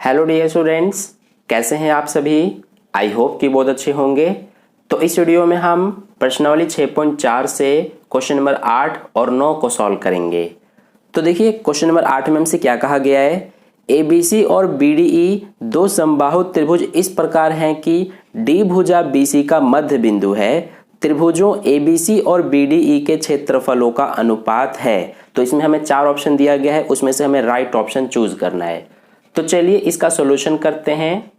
Hello dear students, कैसे हैं आप सभी। आई होप कि बहुत अच्छे होंगे। तो इस वीडियो में हम प्रश्नावली 6.4 से क्वेश्चन नंबर 8 और 9 को सॉल्व करेंगे। तो देखिए क्वेश्चन नंबर 8 में हमसे क्या कहा गया है। ABC और BDE दो समबाहु त्रिभुज इस प्रकार हैं कि D भुजा BC का मध्य बिंदु है। त्रिभुजों ABC और BDE के क्षेत्रफलों का अनुपात है। तो इसमें हमें 4 ऑप्शन दिया गया है, उसमें से हमें राइट ऑप्शन चूज करना है। तो चलिए इसका सॉल्यूशन करते हैं।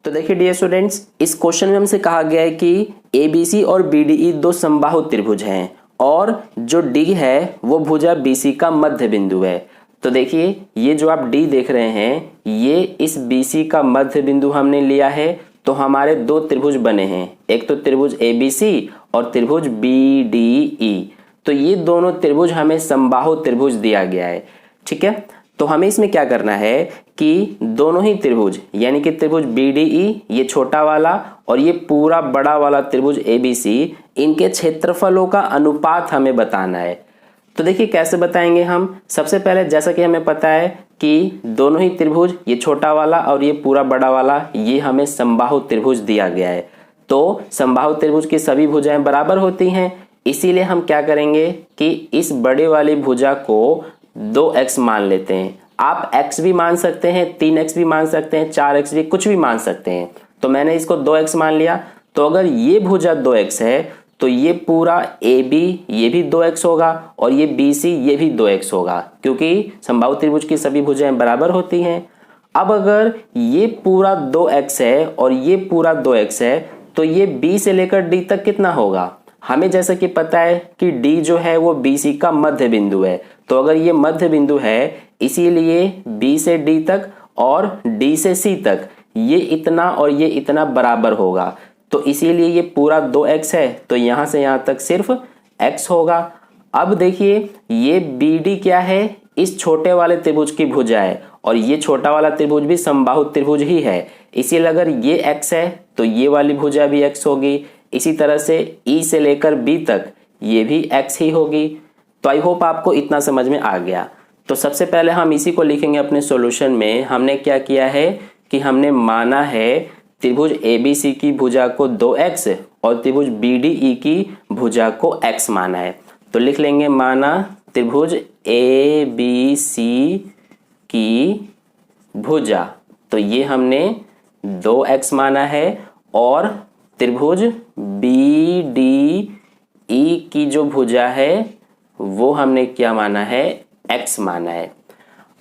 तो देखिए डियर स्टूडेंट्स, इस क्वेश्चन में हमसे कहा गया है कि ABC और BDE दो समबाहु त्रिभुज हैं और जो D है वो भुजा BC का मध्य बिंदु है। तो देखिए ये जो आप D देख रहे हैं, ये इस BC का मध्य बिंदु हमने लिया है। तो हमारे दो त्रिभुज बने हैं, एक तो त्रिभुज ABC और त्रिभुज BDE। तो ये दोनों त्रिभुज हमें समबाहु त्रिभुज दिया गया है, ठीक है। तो हमें इसमें क्या करना है कि दोनों ही त्रिभुज यानी कि त्रिभुज BDE ये छोटा वाला और ये पूरा बड़ा वाला त्रिभुज ABC, इनके क्षेत्रफलों का अनुपात हमें बताना है। तो देखिए कैसे बताएंगे हम। सबसे पहले जैसा कि हमें पता है कि दोनों ही त्रिभुज ये छोटा वाला और ये पूरा बड़ा वाला ये हमें समबाहु त्रिभुज दिया गया है। तो समबाहु त्रिभुज की सभी भुजाएं बराबर होती हैं, इसीलिए हम क्या करेंगे कि इस बड़े वाली भुजा को 2x मान लेते हैं। आप x भी मान सकते हैं, 3x भी मान सकते हैं, 4x भी, कुछ भी मान सकते हैं। तो मैंने इसको 2x मान लिया। तो अगर ये भुजा 2x है तो ये पूरा AB ये भी 2x होगा और ये BC ये भी 2x होगा, क्योंकि समबाहु त्रिभुज की सभी भुजाएं बराबर होती हैं। अब अगर ये पूरा 2x है और ये पूरा 2x है तो ये B से लेकर D तक कितना होगा। हमें जैसा कि पता है कि D जो है वो BC का मध्य बिंदु है। तो अगर ये मध्य बिंदु है इसीलिए B से D तक और D से C तक ये इतना और ये इतना बराबर होगा। तो इसीलिए ये पूरा 2x है तो यहां से यहां तक सिर्फ x होगा। अब देखिए ये BD क्या है, इस छोटे वाले त्रिभुज की भुजा है और ये छोटा वाला त्रिभुज भी समबाहु त्रिभुज ही है। इसीलिए अगर ये x है तो ये वाली भुजा भी x होगी। इसी तरह से E से लेकर B तक ये भी x ही होगी। तो आई होप आपको इतना समझ में आ गया। तो सबसे पहले हम इसी को लिखेंगे अपने सॉल्यूशन में। हमने क्या किया है कि हमने माना है त्रिभुज ABC की भुजा को 2x और त्रिभुज BDE की भुजा को x माना है। तो लिख लेंगे माना त्रिभुज ABC की भुजा, तो ये हमने 2x माना है और त्रिभुज BDE की जो भुजा है वो हमने क्या माना है, x माना है।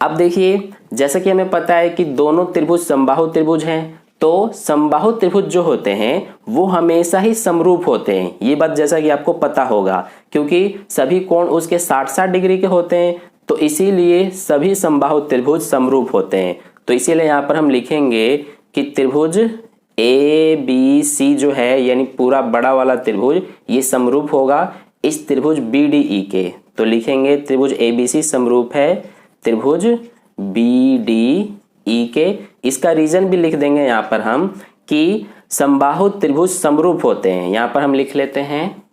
अब देखिए जैसा कि हमें पता है कि दोनों त्रिभुज समबाहु त्रिभुज हैं, तो समबाहु त्रिभुज जो होते हैं वो हमेशा ही समरूप होते हैं। ये बात जैसा कि आपको पता होगा, क्योंकि सभी कोण उसके 60-60 डिग्री के होते हैं। तो इसीलिए सभी समबाहु त्रिभुज समरूप होते हैं। तो इसीलिए यहाँ पर हम लिखेंगे कि त्रिभुज ABC जो है यानी पूरा बड़ा वाला त्रिभुज ये समरूप होगा इस त्रिभुज BDE के। तो लिखेंगे त्रिभुज ABC समरूप है त्रिभुज BDE के। इसका रीजन भी लिख देंगे यहाँ पर हम कि समबाहु त्रिभुज समरूप होते हैं। यहाँ पर हम लिख लेते हैं।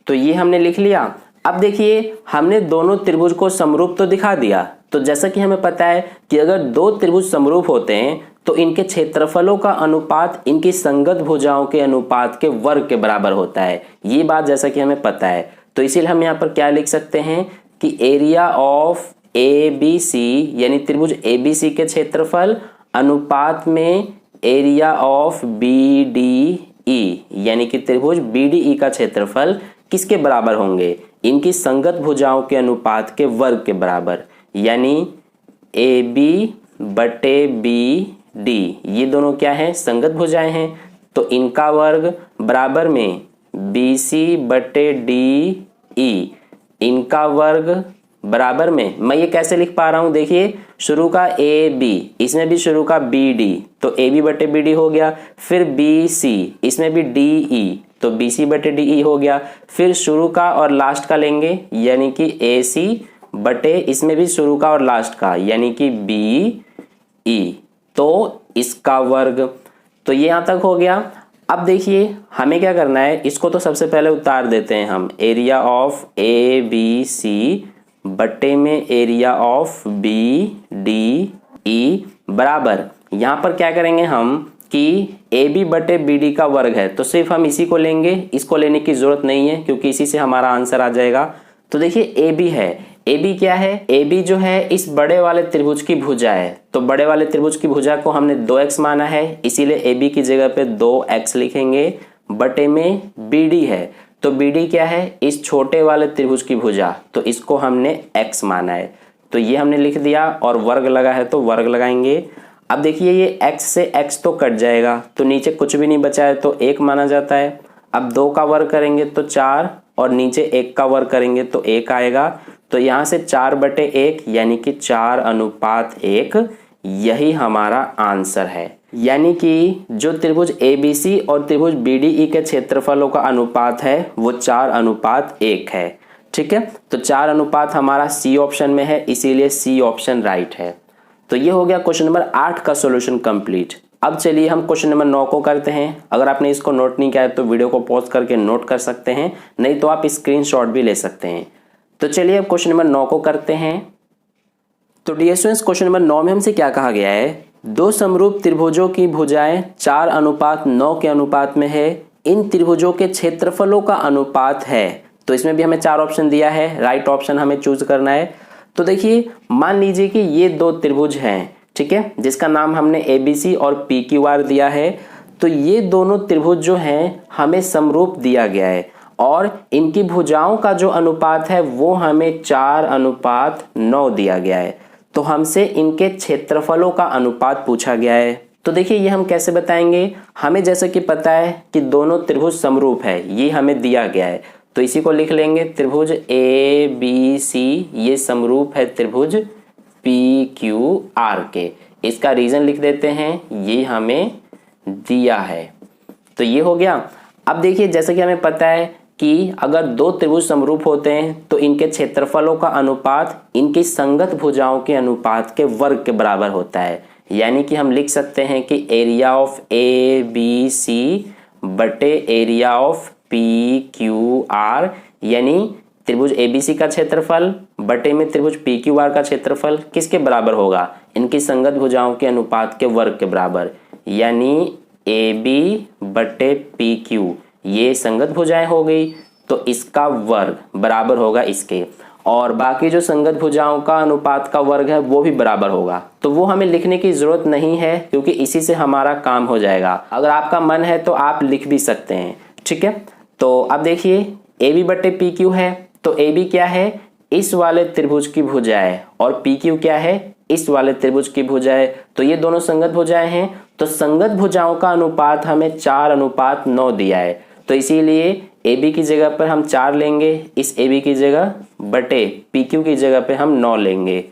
तो ये हमने लिख लिया। अब देखिए हमने दोनों त्रिभुज को समरूप तो दिखा दिया। तो जैसा कि हमें पता है कि अगर दो त्रिभुज समरूप होते हैं तो इनके क्षेत्रफलों का अनुपात इनकी संगत भुजाओं के अनुपात के वर्ग के बराबर होता है। ये बात जैसा कि हमें पता है। तो इसीलिए हम यहाँ पर क्या लिख सकते हैं कि एरिया ऑफ ABC यानी त्रिभुज ABC के क्षेत्रफल अनुपात में एरिया ऑफ BDE यानी कि त्रिभुज BDE का क्षेत्रफल किसके बराबर होंगे, इनकी संगत भुजाओं के अनुपात के वर्ग के बराबर। यानी AB बटे BD ये दोनों क्या है, संगत भुजाएं हैं। तो इनका वर्ग बराबर में BC बटे DE इनका वर्ग बराबर में, मैं ये कैसे लिख पा रहा हूं, देखिए शुरू का AB इसमें भी शुरू का BD तो AB बटे BD हो गया। फिर BC इसमें भी DE तो BC बटे DE हो गया। फिर शुरू का और लास्ट का लेंगे यानी कि AC बटे इसमें भी शुरू का और लास्ट का यानी कि BE तो इसका वर्ग। तो ये यहां तक हो गया। अब देखिए हमें क्या करना है, इसको तो सबसे पहले उतार देते हैं हम। एरिया ऑफ ABC बटे में एरिया ऑफ BDE बराबर यहाँ पर क्या करेंगे हम कि ए बी बटे बी डी का वर्ग है, तो सिर्फ हम इसी को लेंगे, इसको लेने की जरूरत नहीं है क्योंकि इसी से हमारा आंसर आ जाएगा। तो देखिए ए बी है, ए बी क्या है, ए बी जो है इस बड़े वाले त्रिभुज की भुजा है। तो बड़े वाले त्रिभुज की भुजा को हमने 2x माना है, इसीलिए ए बी की जगह पे 2x लिखेंगे। बटे में बी डी है, तो बी डी क्या है, इस छोटे वाले त्रिभुज की भुजा, तो इसको हमने x माना है, तो ये हमने लिख दिया। और वर्ग लगा है तो वर्ग लगाएंगे। अब देखिए ये x से x तो कट जाएगा, तो नीचे कुछ भी नहीं बचा है तो 1 माना जाता है। अब 2 का वर्ग करेंगे तो 4 और नीचे 1 का वर्ग करेंगे तो 1 आएगा। तो यहाँ से 4/1 यानी कि 4:1 यही हमारा आंसर है। यानी कि जो त्रिभुज ABC और त्रिभुज BDE के क्षेत्रफलों का अनुपात है वो 4:1 है। ठीक है, तो 4 हमारा C ऑप्शन में है, इसीलिए C ऑप्शन राइट है। तो ये हो गया क्वेश्चन नंबर 8 का सॉल्यूशन कंप्लीट। अब चलिए हम क्वेश्चन नंबर 9 को करते हैं। अगर आपने इसको नोट नहीं किया है तो वीडियो को पॉज करके नोट कर सकते हैं, नहीं तो आप स्क्रीनशॉट भी ले सकते हैं। तो चलिए अब क्वेश्चन नंबर 9 को करते हैं। तो डियर स्टूडेंट्स, क्वेश्चन नंबर 9 में हमसे क्या कहा गया है, दो समरूप त्रिभुजों की भुजाएं 4:9 के अनुपात में है, इन त्रिभुजों के क्षेत्रफलों का अनुपात है। तो इसमें भी हमें 4 ऑप्शन दिया है, राइट ऑप्शन हमें चूज करना है। तो देखिए मान लीजिए कि ये 2 त्रिभुज हैं, ठीक है, जिसका नाम हमने ABC और PQR दिया है। तो ये दोनों त्रिभुज जो हैं हमें समरूप दिया गया है और इनकी भुजाओं का जो अनुपात है वो हमें 4:9 दिया गया है। तो हमसे इनके क्षेत्रफलों का अनुपात पूछा गया है। तो देखिए ये हम कैसे बताएंगे, हमें जैसे कि पता है कि दोनों त्रिभुज समरूप है, ये हमें दिया गया है, तो इसी को लिख लेंगे त्रिभुज ABC ये समरूप है त्रिभुज PQR के। इसका रीजन लिख देते हैं, ये हमें दिया है। तो ये हो गया। अब देखिए जैसे कि हमें पता है कि अगर 2 त्रिभुज समरूप होते हैं तो इनके क्षेत्रफलों का अनुपात इनकी संगत भुजाओं के अनुपात के वर्ग के बराबर होता है। यानी कि हम लिख सकते हैं कि एरिया ऑफ ABC बटे एरिया ऑफ PQR, यानी त्रिभुज ABC का क्षेत्रफल बटे में त्रिभुज PQR का क्षेत्रफल किसके बराबर होगा, इनकी संगत भुजाओं के अनुपात के वर्ग के बराबर। यानी AB बटे PQ ये संगत भुजाएं हो गई, तो इसका वर्ग बराबर होगा इसके, और बाकी जो संगत भुजाओं का अनुपात का वर्ग है वो भी बराबर होगा। तो वो हमें लिखने की जरूरत नहीं है क्योंकि इसी से हमारा काम हो जाएगा। अगर आपका मन है तो आप लिख भी सकते हैं। ठीक है, तो अब देखिए AB बटे PQ है, तो AB क्या है, इस वाले त्रिभुज की भुजा है, और PQ क्या है, इस वाले त्रिभुज की भुजा है। तो ये दोनों संगत भुजाएं हैं, तो संगत भुजाओं का अनुपात हमें 4:9 दिया है। तो इसीलिए AB की जगह पर हम 4 लेंगे, इस AB की जगह, बटे PQ की जगह पे हम 9 लेंगे,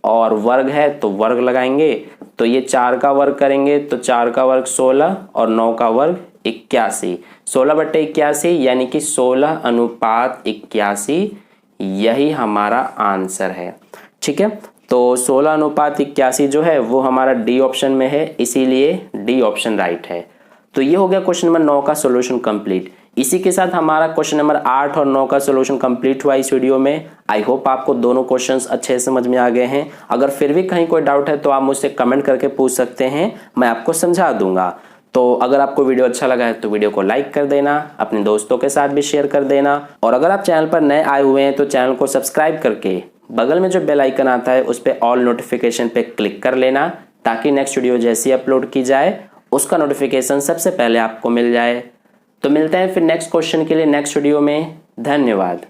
और वर्ग है तो वर्ग लगाएंगे। तो ये 4 का वर्ग करेंगे तो 4 का वर्ग 16 और 9 का वर्ग 81, 16/81 यानी कि 16:81 यही हमारा आंसर है। ठीक है, तो 16:81 जो है वो हमारा डी ऑप्शन में है, इसीलिए डी ऑप्शन राइट है। तो ये हो गया क्वेश्चन नंबर 9 का सॉल्यूशन कंप्लीट। इसी के साथ हमारा क्वेश्चन नंबर 8 और 9 का सॉल्यूशन कंप्लीट हुआ इस वीडियो में। आई होप आपको दोनों क्वेश्चंस अच्छे से समझ में आ गए हैं। अगर फिर भी कहीं कोई डाउट है तो आप मुझसे कमेंट करके पूछ सकते हैं, मैं आपको समझा दूंगा। तो अगर आपको वीडियो अच्छा लगा है तो वीडियो को लाइक कर देना, अपने दोस्तों के साथ भी शेयर कर देना, और अगर आप चैनल पर नए आए हुए हैं तो चैनल को सब्सक्राइब करके बगल में जो बेल आइकन आता है उस पर ऑल नोटिफिकेशन पे क्लिक कर लेना, ताकि नेक्स्ट वीडियो जैसी अपलोड की जाए उसका नोटिफिकेशन सबसे पहले आपको मिल जाए। तो मिलते हैं फिर नेक्स्ट क्वेश्चन के लिए नेक्स्ट वीडियो में। धन्यवाद।